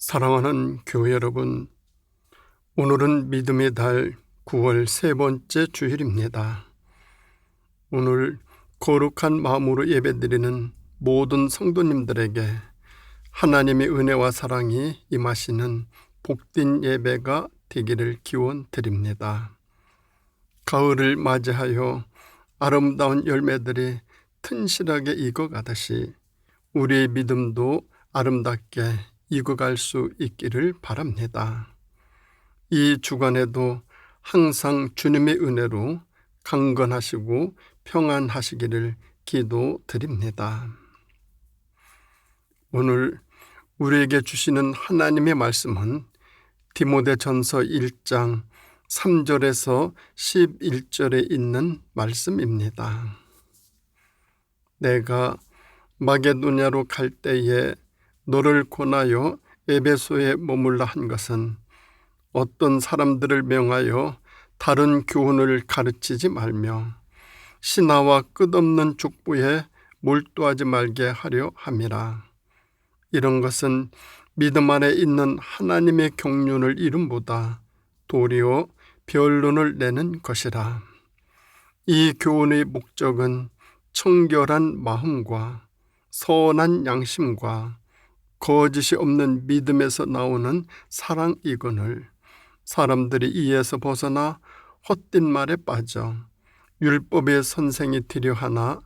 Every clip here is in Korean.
사랑하는 교회 여러분, 오늘은 믿음의 달 9월 세 번째 주일입니다. 오늘 거룩한 마음으로 예배드리는 모든 성도님들에게 하나님의 은혜와 사랑이 임하시는 복된 예배가 되기를 기원드립니다. 가을을 맞이하여 아름다운 열매들이 튼실하게 익어가듯이 우리의 믿음도 아름답게 익어갈 수 있기를 바랍니다. 이 주간에도 항상 주님의 은혜로 강건하시고 평안하시기를 기도드립니다. 오늘 우리에게 주시는 하나님의 말씀은 디모데전서 1장 3절에서 11절에 있는 말씀입니다. 내가 마게도냐로 갈 때에 너를 권하여 에베소에 머물라 한 것은 어떤 사람들을 명하여 다른 교훈을 가르치지 말며 신하와 끝없는 족보에 몰두하지 말게 하려 함이라. 이런 것은 믿음 안에 있는 하나님의 경륜을 이름보다 도리어 변론을 내는 것이라. 이 교훈의 목적은 청결한 마음과 선한 양심과 거짓이 없는 믿음에서 나오는 사랑이거늘 사람들이 이에서 벗어나 헛된 말에 빠져 율법의 선생이 되려 하나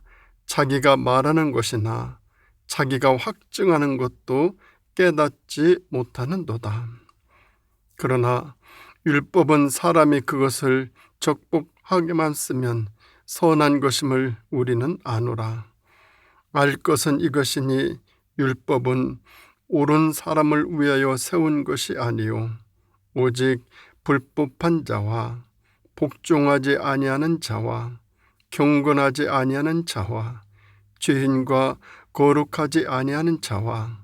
자기가 말하는 것이나 자기가 확증하는 것도 깨닫지 못하는도다. 그러나 율법은 사람이 그것을 적복하게만 쓰면 선한 것임을 우리는 아노라. 알 것은 이것이니 율법은 옳은 사람을 위하여 세운 것이 아니요 오직 불법한 자와 복종하지 아니하는 자와 경건하지 아니하는 자와 죄인과 거룩하지 아니하는 자와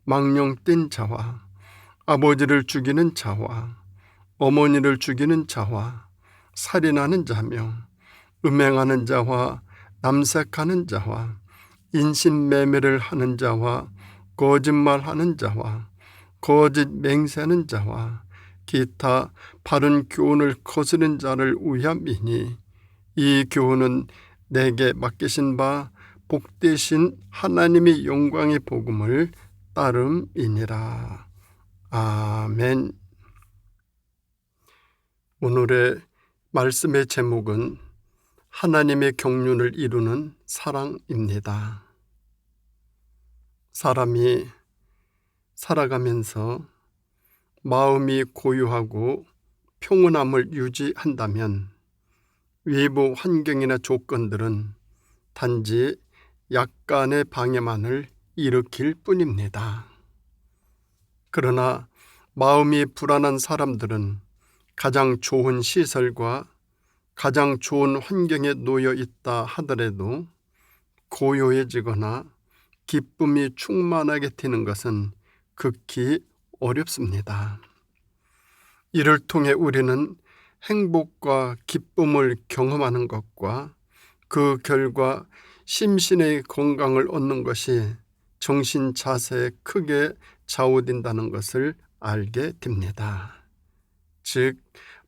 망령된 자와 아버지를 죽이는 자와 어머니를 죽이는 자와 살인하는 자며 음행하는 자와 남색하는 자와 인신매매를 하는 자와 거짓말하는 자와 거짓 맹세하는 자와 기타 바른 교훈을 거스른 자를 위함이니 이 교훈은 내게 맡기신 바 복되신 하나님의 영광의 복음을 따름이니라. 아멘. 오늘의 말씀의 제목은 하나님의 경륜을 이루는 사랑입니다. 사람이 살아가면서 마음이 고요하고 평온함을 유지한다면 외부 환경이나 조건들은 단지 약간의 방해만을 일으킬 뿐입니다. 그러나 마음이 불안한 사람들은 가장 좋은 시설과 가장 좋은 환경에 놓여 있다 하더라도 고요해지거나 기쁨이 충만하게 되는 것은 극히 어렵습니다. 이를 통해 우리는 행복과 기쁨을 경험하는 것과 그 결과 심신의 건강을 얻는 것이 정신 자세에 크게 좌우된다는 것을 알게 됩니다. 즉,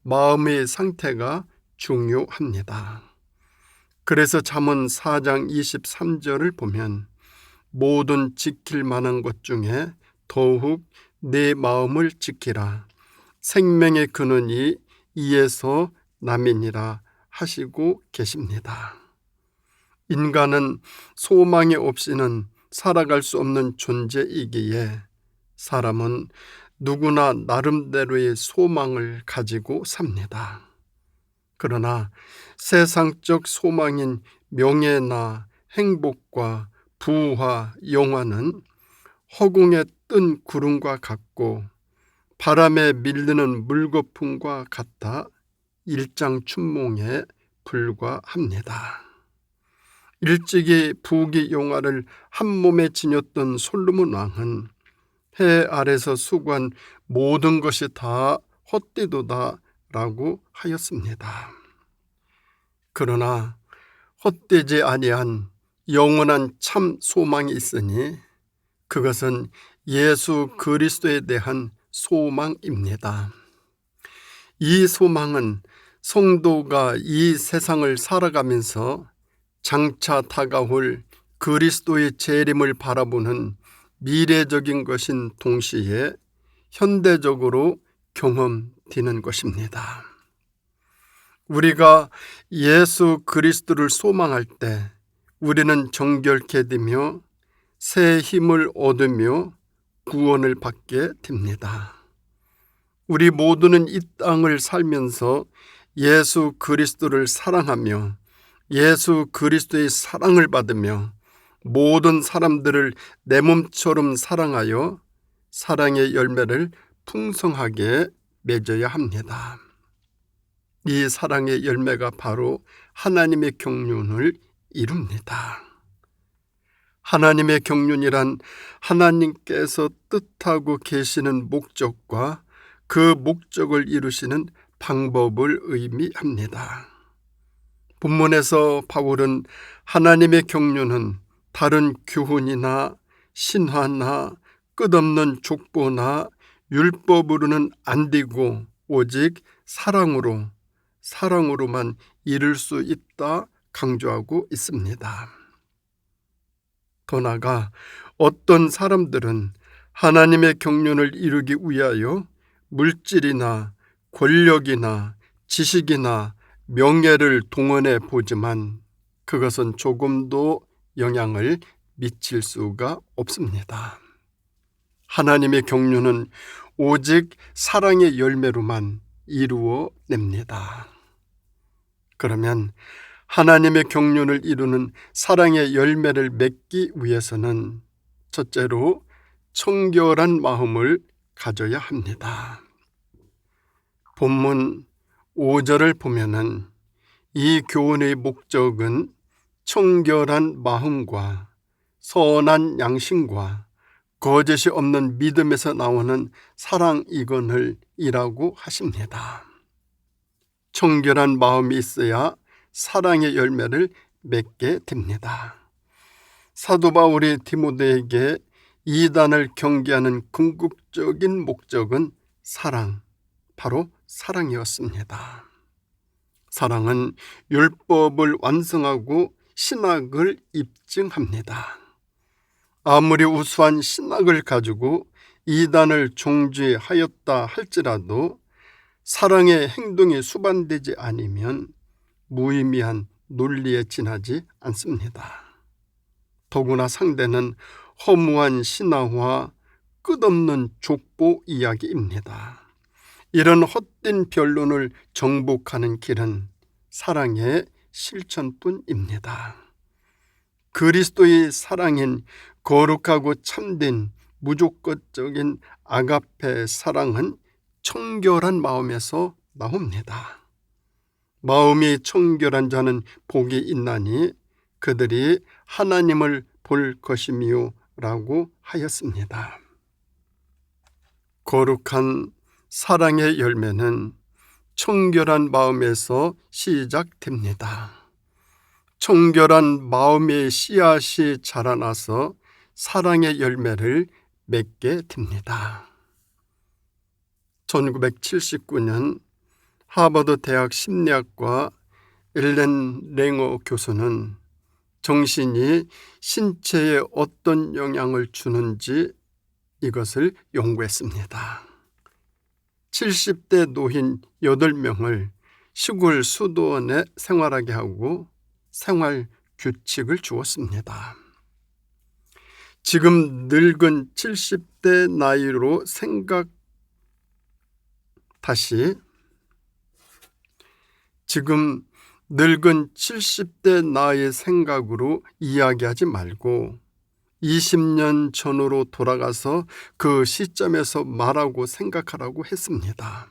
마음의 상태가 중요합니다. 그래서 잠언 4장 23절을 보면 모든 지킬 만한 것 중에 더욱 내 마음을 지키라. 생명의 근원이 이에서 남이니라 하시고 계십니다. 인간은 소망이 없이는 살아갈 수 없는 존재이기에 사람은 누구나 나름대로의 소망을 가지고 삽니다. 그러나 세상적 소망인 명예나 행복과 부와 영화는 허공에 뜬 구름과 같고 바람에 밀리는 물거품과 같아 일장춘몽에 불과합니다. 일찍이 부귀 영화를 한 몸에 지녔던 솔로몬 왕은 해 아래서 수고한 모든 것이 다 헛되도다 라고 하였습니다. 그러나 헛되지 아니한 영원한 참 소망이 있으니 그것은 예수 그리스도에 대한 소망입니다. 이 소망은 성도가 이 세상을 살아가면서 장차 다가올 그리스도의 재림을 바라보는 미래적인 것인 동시에 현대적으로 경험되는 것입니다. 우리가 예수 그리스도를 소망할 때 우리는 정결케 되며 새 힘을 얻으며 구원을 받게 됩니다. 우리 모두는 이 땅을 살면서 예수 그리스도를 사랑하며 예수 그리스도의 사랑을 받으며 모든 사람들을 내 몸처럼 사랑하여 사랑의 열매를 풍성하게 맺어야 합니다. 이 사랑의 열매가 바로 하나님의 경륜을 이룹니다. 하나님의 경륜이란 하나님께서 뜻하고 계시는 목적과 그 목적을 이루시는 방법을 의미합니다. 본문에서 바울은 하나님의 경륜은 다른 교훈이나 신화나 끝없는 족보나 율법으로는 안 되고 오직 사랑으로만 이룰 수 있다 강조하고 있습니다. 더 나아가 어떤 사람들은 하나님의 경륜을 이루기 위하여 물질이나 권력이나 지식이나 명예를 동원해 보지만 그것은 조금도 영향을 미칠 수가 없습니다. 하나님의 경륜은 오직 사랑의 열매로만 이루어냅니다. 그러면 하나님의 경륜을 이루는 사랑의 열매를 맺기 위해서는 첫째로 청결한 마음을 가져야 합니다. 본문 5절을 보면은 이 교훈의 목적은 청결한 마음과 선한 양심과 거짓이 없는 믿음에서 나오는 사랑이거늘이라고 하십니다. 청결한 마음이 있어야 사랑의 열매를 맺게 됩니다. 사도 바울이 디모데에게 이단을 경계하는 궁극적인 목적은 바로 사랑이었습니다. 사랑은 율법을 완성하고 신학을 입증합니다. 아무리 우수한 신학을 가지고 이단을 종지하였다 할지라도 사랑의 행동이 수반되지 않으면 무의미한 논리에 지나지 않습니다. 더구나 상대는 허무한 신화와 끝없는 족보 이야기입니다. 이런 헛된 변론을 정복하는 길은 사랑의 실천뿐입니다. 그리스도의 사랑인 거룩하고 참된 무조건적인 아가페 사랑은 청결한 마음에서 나옵니다. 마음이 청결한 자는 복이 있나니 그들이 하나님을 볼 것이미요 라고 하였습니다. 거룩한 사랑의 열매는 청결한 마음에서 시작됩니다. 청결한 마음의 씨앗이 자라나서 사랑의 열매를 맺게 됩니다. 1979년 하버드 대학 심리학과 엘렌 랭어 교수는 정신이 신체에 어떤 영향을 주는지 이것을 연구했습니다. 70대 노인 8명을 시골 수도원에 생활하게 하고 생활 규칙을 주었습니다. 지금 늙은 70대 나이로 지금 늙은 70대 나이의 생각으로 이야기하지 말고 20년 전으로 돌아가서 그 시점에서 말하고 생각하라고 했습니다.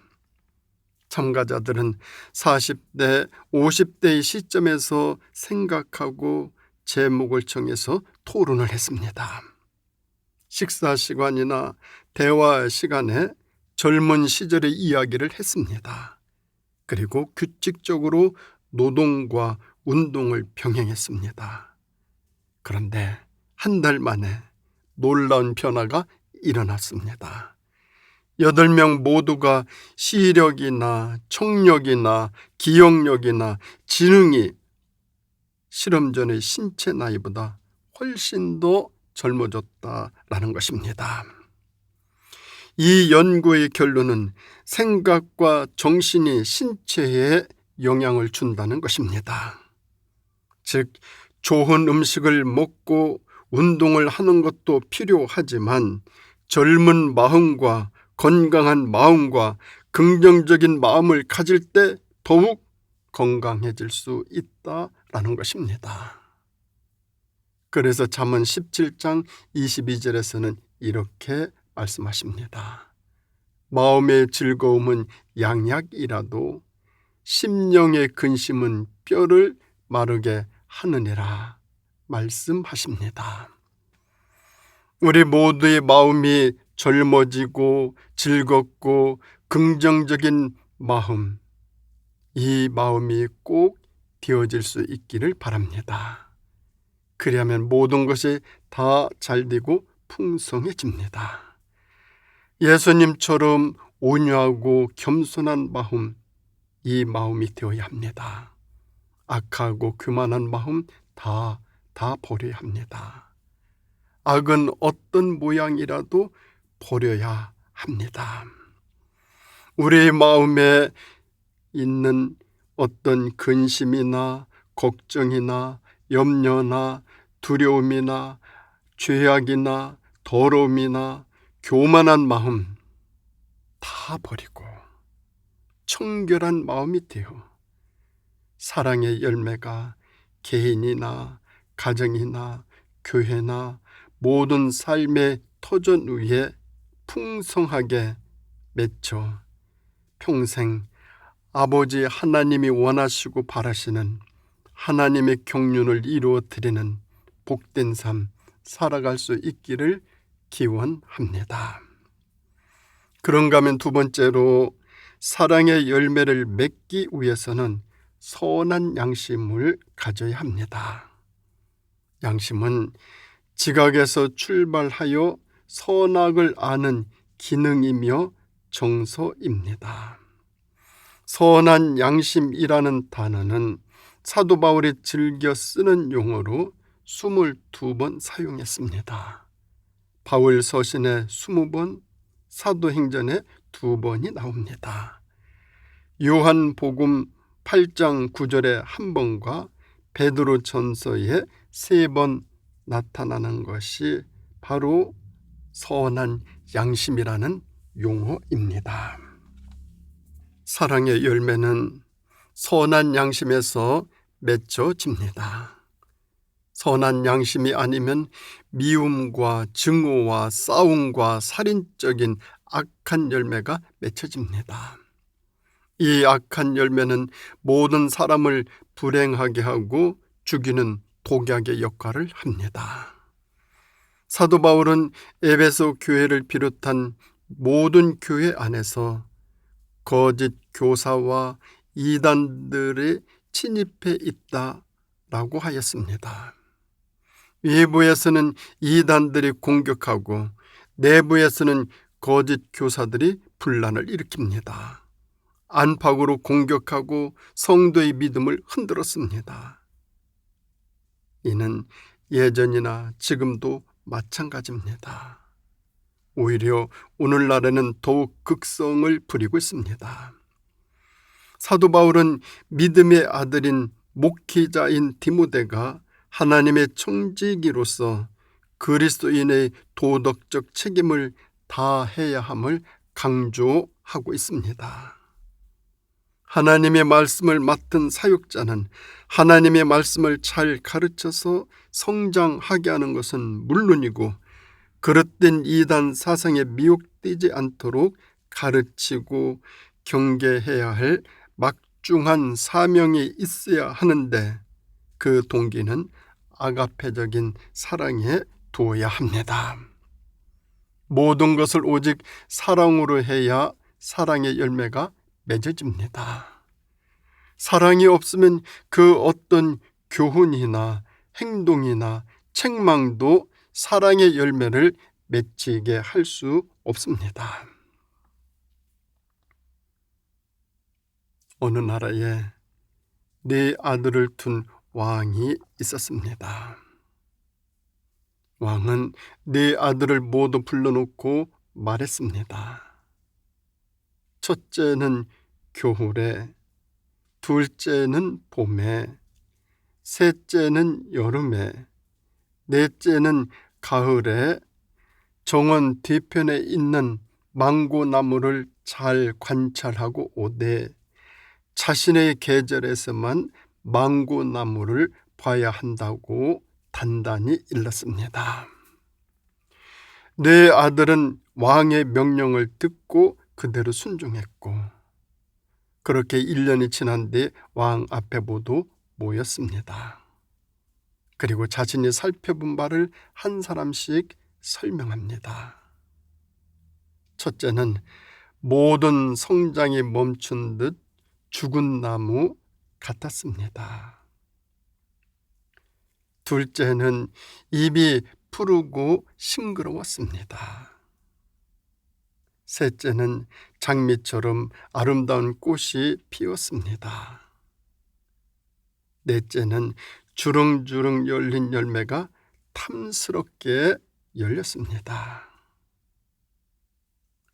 참가자들은 40대, 50대의 시점에서 생각하고 제목을 정해서 토론을 했습니다. 식사 시간이나 대화 시간에 젊은 시절의 이야기를 했습니다. 그리고 규칙적으로 노동과 운동을 병행했습니다. 그런데 한 달 만에 놀라운 변화가 일어났습니다. 8명 모두가 시력이나 청력이나 기억력이나 지능이 실험 전의 신체 나이보다 훨씬 더 젊어졌다라는 것입니다. 이 연구의 결론은 생각과 정신이 신체에 영향을 준다는 것입니다. 즉, 좋은 음식을 먹고 운동을 하는 것도 필요하지만 젊은 마음과 건강한 마음과 긍정적인 마음을 가질 때 더욱 건강해질 수 있다라는 것입니다. 그래서 잠언 17장 22절에서는 이렇게 말씀하십니다. 마음의 즐거움은 양약이라도 심령의 근심은 뼈를 마르게 하느니라 말씀하십니다. 우리 모두의 마음이 젊어지고 즐겁고 긍정적인 마음, 이 마음이 꼭 되어질 수 있기를 바랍니다. 그리하면 모든 것이 다 잘되고 풍성해집니다. 예수님처럼 온유하고 겸손한 마음, 이 마음이 되어야 합니다. 악하고 교만한 마음 다 버려야 합니다. 악은 어떤 모양이라도 버려야 합니다. 우리의 마음에 있는 어떤 근심이나 걱정이나 염려나 두려움이나 죄악이나 더러움이나 교만한 마음 다 버리고 청결한 마음이 되어 사랑의 열매가 개인이나 가정이나 교회나 모든 삶의 터전 위에 풍성하게 맺혀 평생 아버지 하나님이 원하시고 바라시는 하나님의 경륜을 이루어드리는 복된 삶 살아갈 수 있기를 기원합니다. 그런가 하면 두 번째로 사랑의 열매를 맺기 위해서는 선한 양심을 가져야 합니다. 양심은 지각에서 출발하여 선악을 아는 기능이며 정서입니다. 선한 양심이라는 단어는 사도 바울이 즐겨 쓰는 용어로 22번 사용했습니다. 바울 서신에 20번, 사도행전에 2번이 나옵니다. 요한복음 8장 9절에 1번과 베드로 전서에 3번 나타나는 것이 바로 선한 양심이라는 용어입니다. 사랑의 열매는 선한 양심에서 맺혀집니다. 선한 양심이 아니면 미움과 증오와 싸움과 살인적인 악한 열매가 맺혀집니다. 이 악한 열매는 모든 사람을 불행하게 하고 죽이는 독약의 역할을 합니다. 사도 바울은 에베소 교회를 비롯한 모든 교회 안에서 거짓 교사와 이단들이 침입해 있다라고 하였습니다. 외부에서는 이단들이 공격하고 내부에서는 거짓 교사들이 분란을 일으킵니다. 안팎으로 공격하고 성도의 믿음을 흔들었습니다. 이는 예전이나 지금도 마찬가지입니다. 오히려 오늘날에는 더욱 극성을 부리고 있습니다. 사도 바울은 믿음의 아들인 목회자인 디모데가 하나님의 청지기로서 그리스도인의 도덕적 책임을 다해야 함을 강조하고 있습니다. 하나님의 말씀을 맡은 사역자는 하나님의 말씀을 잘 가르쳐서 성장하게 하는 것은 물론이고 그릇된 이단 사상에 미혹되지 않도록 가르치고 경계해야 할 막중한 사명이 있어야 하는데 그 동기는 아가페적인 사랑에 두어야 합니다. 모든 것을 오직 사랑으로 해야 사랑의 열매가 맺어집니다. 사랑이 없으면 그 어떤 교훈이나 행동이나 책망도 사랑의 열매를 맺히게 할 수 없습니다. 어느 나라에 네 아들을 둔 왕이 있었습니다. 왕은 네 아들을 모두 불러놓고 말했습니다. 첫째는 겨울에, 둘째는 봄에, 셋째는 여름에, 넷째는 가을에 정원 뒤편에 있는 망고나무를 잘 관찰하고 오되 자신의 계절에서만 망고나무를 봐야 한다고 단단히 일렀습니다. 네 아들은 왕의 명령을 듣고 그대로 순종했고, 그렇게 1년이 지난 뒤 왕 앞에 모두 모였습니다. 그리고 자신이 살펴본 바를 한 사람씩 설명합니다. 첫째는 모든 성장이 멈춘 듯 죽은 나무 같았습니다. 둘째는 입이 푸르고 싱그러웠습니다. 셋째는 장미처럼 아름다운 꽃이 피었습니다. 넷째는 주렁주렁 열린 열매가 탐스럽게 열렸습니다.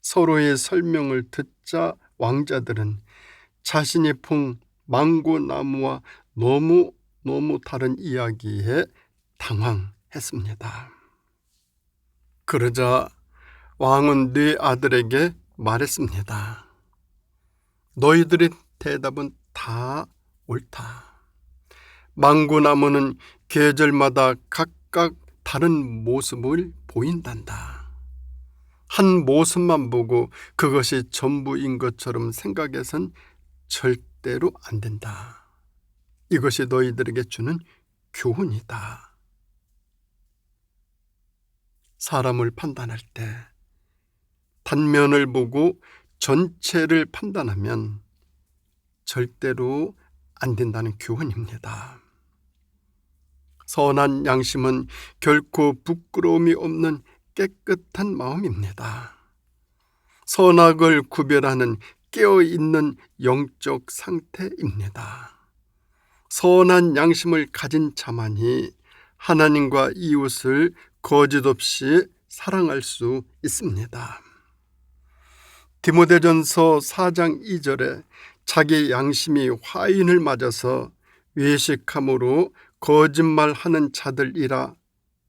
서로의 설명을 듣자 왕자들은 자신이 본 망고나무와 너무 다른 이야기에 당황했습니다. 그러자 왕은 네 아들에게 말했습니다. 너희들의 대답은 다 옳다. 망고나무는 계절마다 각각 다른 모습을 보인단다. 한 모습만 보고 그것이 전부인 것처럼 생각해선 절대로 안 된다. 이것이 너희들에게 주는 교훈이다. 사람을 판단할 때 단면을 보고 전체를 판단하면 절대로 안 된다는 교훈입니다. 선한 양심은 결코 부끄러움이 없는 깨끗한 마음입니다. 선악을 구별하는 깨어있는 영적 상태입니다. 선한 양심을 가진 자만이 하나님과 이웃을 거짓 없이 사랑할 수 있습니다. 디모데전서 4장 2절에 자기 양심이 화인을 맞아서 외식함으로 거짓말하는 자들이라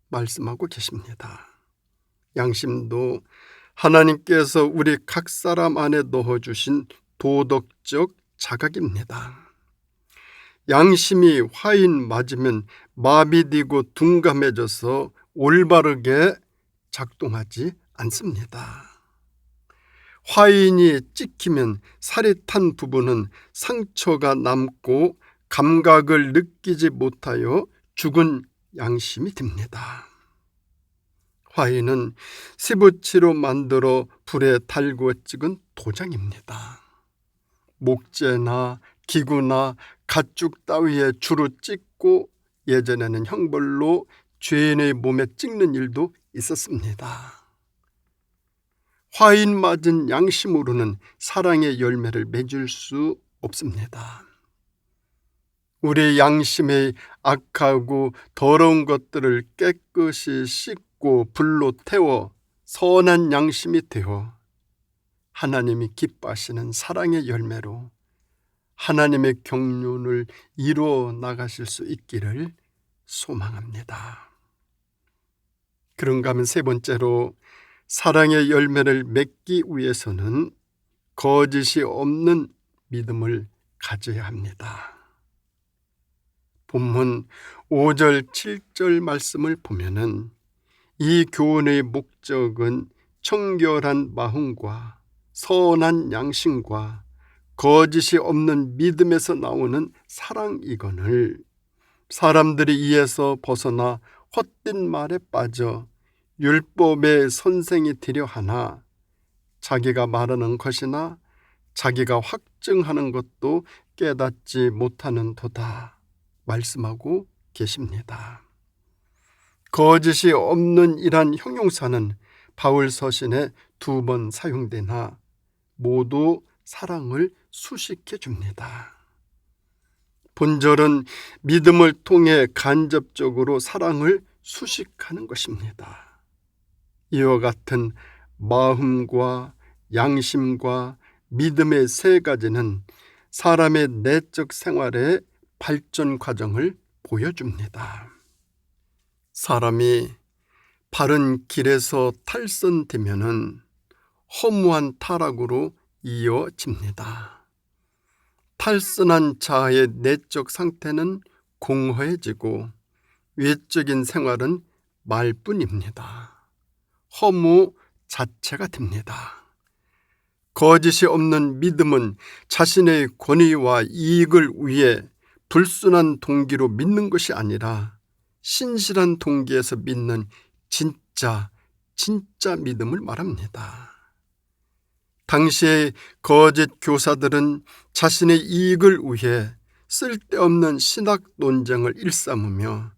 말씀하고 계십니다. 양심도 하나님께서 우리 각 사람 안에 넣어주신 도덕적 자각입니다. 양심이 화인 맞으면 마비되고 둔감해져서 올바르게 작동하지 않습니다. 화인이 찍히면 살이 탄 부분은 상처가 남고 감각을 느끼지 못하여 죽은 양심이 됩니다. 화인은 시부치로 만들어 불에 달구어 찍은 도장입니다. 목재나 기구나 가축 따위에 주로 찍고 예전에는 형벌로 죄인의 몸에 찍는 일도 있었습니다. 화인 맞은 양심으로는 사랑의 열매를 맺을 수 없습니다. 우리 양심의 악하고 더러운 것들을 깨끗이 씻고 불로 태워 선한 양심이 되어 하나님이 기뻐하시는 사랑의 열매로 하나님의 경륜을 이루어 나가실 수 있기를 소망합니다. 그런가 하면 세 번째로 사랑의 열매를 맺기 위해서는 거짓이 없는 믿음을 가져야 합니다. 본문 5절 7절 말씀을 보면은 이 교훈의 목적은 청결한 마음과 선한 양심과 거짓이 없는 믿음에서 나오는 사랑이거늘 사람들이 이에서 벗어나 헛된 말에 빠져 율법의 선생이 되려 하나 자기가 말하는 것이나 자기가 확증하는 것도 깨닫지 못하는 도다 말씀하고 계십니다. 거짓이 없는 이란 형용사는 바울 서신에 2번 사용되나 모두 사랑을 수식해 줍니다. 본절은 믿음을 통해 간접적으로 사랑을 수식하는 것입니다. 이와 같은 마음과 양심과 믿음의 세 가지는 사람의 내적 생활의 발전 과정을 보여줍니다. 사람이 바른 길에서 탈선되면은 허무한 타락으로 이어집니다. 탈선한 자의 내적 상태는 공허해지고 외적인 생활은 말뿐입니다. 허무 자체가 됩니다. 거짓이 없는 믿음은 자신의 권위와 이익을 위해 불순한 동기로 믿는 것이 아니라 신실한 동기에서 믿는 진짜 믿음을 말합니다. 당시의 거짓 교사들은 자신의 이익을 위해 쓸데없는 신학 논쟁을 일삼으며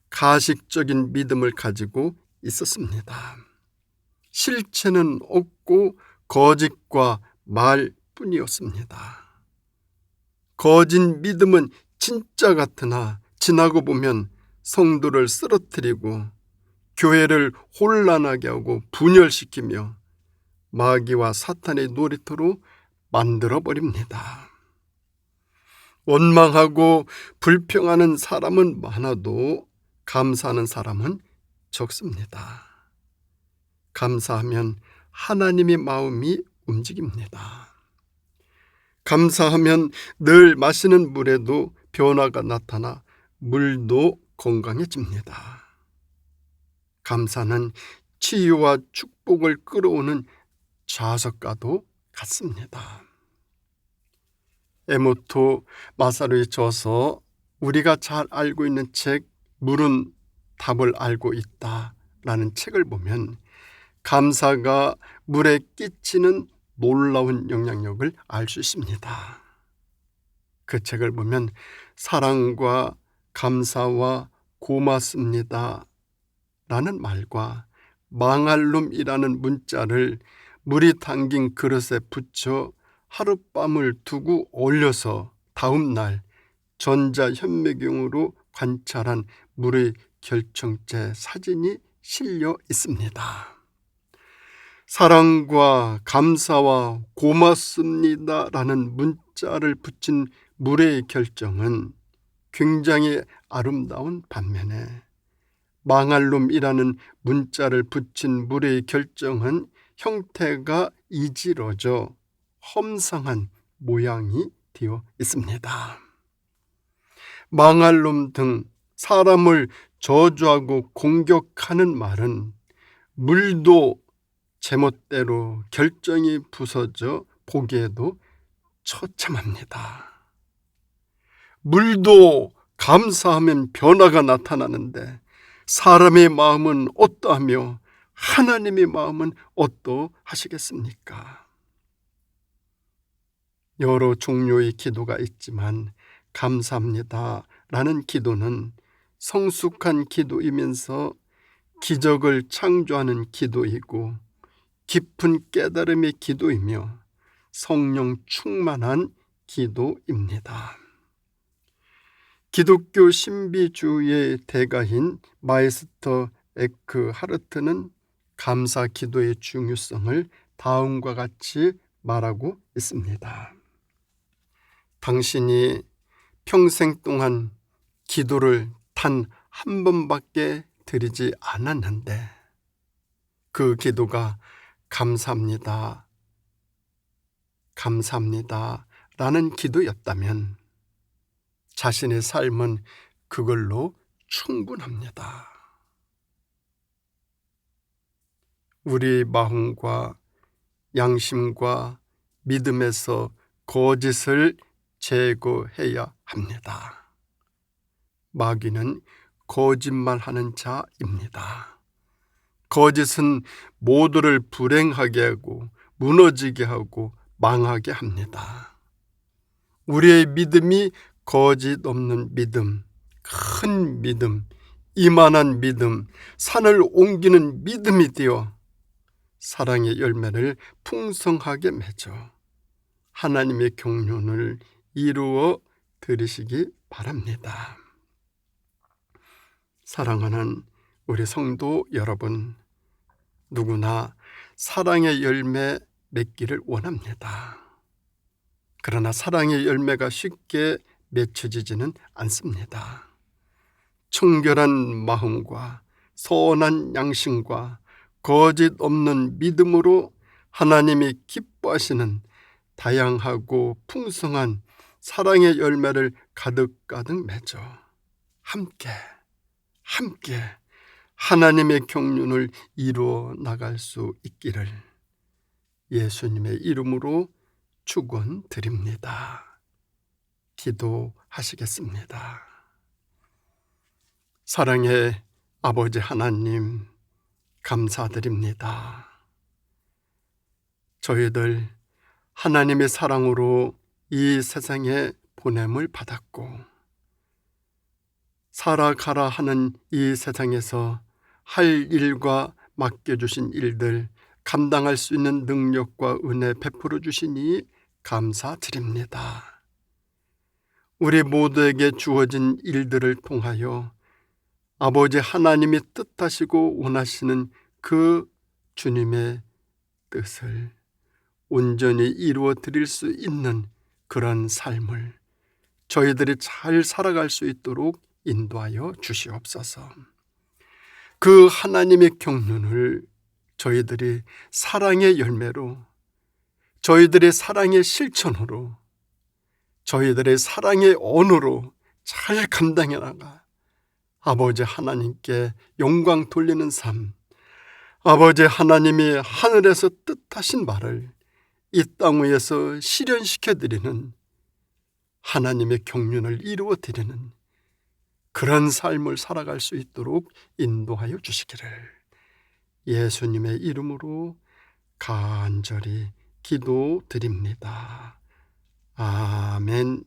가식적인 믿음을 가지고 있었습니다. 실체는 없고 거짓과 말뿐이었습니다. 거짓 믿음은 진짜 같으나 지나고 보면 성도를 쓰러뜨리고 교회를 혼란하게 하고 분열시키며 마귀와 사탄의 놀이터로 만들어버립니다. 원망하고 불평하는 사람은 많아도 감사하는 사람은 적습니다. 감사하면 하나님의 마음이 움직입니다. 감사하면 늘 마시는 물에도 변화가 나타나 물도 건강해집니다. 감사는 치유와 축복을 끌어오는 자석과도 같습니다. 에모토 마사루의 저서 우리가 잘 알고 있는 책 물은 답을 알고 있다라는 책을 보면 감사가 물에 끼치는 놀라운 영향력을 알 수 있습니다. 그 책을 보면 사랑과 감사와 고맙습니다 라는 말과 망할 놈이라는 문자를 물이 담긴 그릇에 붙여 하룻밤을 두고 올려서 다음날 전자현미경으로 관찰한 물의 결정체 사진이 실려 있습니다. 사랑과 감사와 고맙습니다라는 문자를 붙인 물의 결정은 굉장히 아름다운 반면에 망할 놈이라는 문자를 붙인 물의 결정은 형태가 이지러져 험상한 모양이 되어 있습니다. 망할 놈 등 사람을 저주하고 공격하는 말은 물도 제멋대로 결정이 부서져 보기에도 처참합니다. 물도 감사하면 변화가 나타나는데 사람의 마음은 어떠하며 하나님의 마음은 어떠하시겠습니까? 여러 종류의 기도가 있지만 감사합니다 라는 기도는 성숙한 기도이면서 기적을 창조하는 기도이고 깊은 깨달음의 기도이며 성령 충만한 기도입니다. 기독교 신비주의의 대가인 마이스터 에크하르트는 감사 기도의 중요성을 다음과 같이 말하고 있습니다. 당신이 평생 동안 기도를 단 한 번밖에 드리지 않았는데 그 기도가 감사합니다, 감사합니다 라는 기도였다면 자신의 삶은 그걸로 충분합니다. 우리 마음과 양심과 믿음에서 거짓을 제거해야 합니다. 마귀는 거짓말하는 자입니다. 거짓은 모두를 불행하게 하고 무너지게 하고 망하게 합니다. 우리의 믿음이 거짓 없는 믿음, 큰 믿음, 이만한 믿음, 산을 옮기는 믿음이 되어 사랑의 열매를 풍성하게 맺어 하나님의 경륜을 이루어 드리시기 바랍니다. 사랑하는 우리 성도 여러분, 누구나 사랑의 열매 맺기를 원합니다. 그러나 사랑의 열매가 쉽게 맺혀지지는 않습니다. 청결한 마음과 선한 양심과 거짓 없는 믿음으로 하나님이 기뻐하시는 다양하고 풍성한 사랑의 열매를 가득가득 맺어 함께 하나님의 경륜을 이루어 나갈 수 있기를 예수님의 이름으로 축원드립니다. 기도하시겠습니다. 사랑의 아버지 하나님, 감사드립니다. 저희들 하나님의 사랑으로 이 세상에 보냄을 받았고 살아가라 하는 이 세상에서 할 일과 맡겨주신 일들 감당할 수 있는 능력과 은혜 베풀어 주시니 감사드립니다. 우리 모두에게 주어진 일들을 통하여 아버지 하나님이 뜻하시고 원하시는 그 주님의 뜻을 온전히 이루어 드릴 수 있는 그런 삶을 저희들이 잘 살아갈 수 있도록 인도하여 주시옵소서. 그 하나님의 경륜을 저희들이 사랑의 열매로, 저희들의 사랑의 실천으로, 저희들의 사랑의 언어로 잘 감당해 나가 아버지 하나님께 영광 돌리는 삶, 아버지 하나님이 하늘에서 뜻하신 말을 이 땅 위에서 실현시켜드리는 하나님의 경륜을 이루어 드리는 그런 삶을 살아갈 수 있도록 인도하여 주시기를 예수님의 이름으로 간절히 기도드립니다. 아멘.